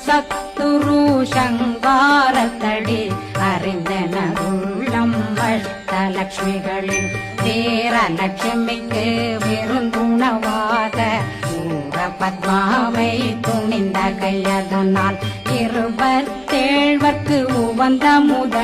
சத்துரு சங்காரத்தடி அறிந்தனருள்ளம் அஷ்டலட்சுமிகளின் வீரலட்சுமிக்கு விருந்துணவாக பத்மாவை துணிந்த கையதனால் 27 உவந்த முதல்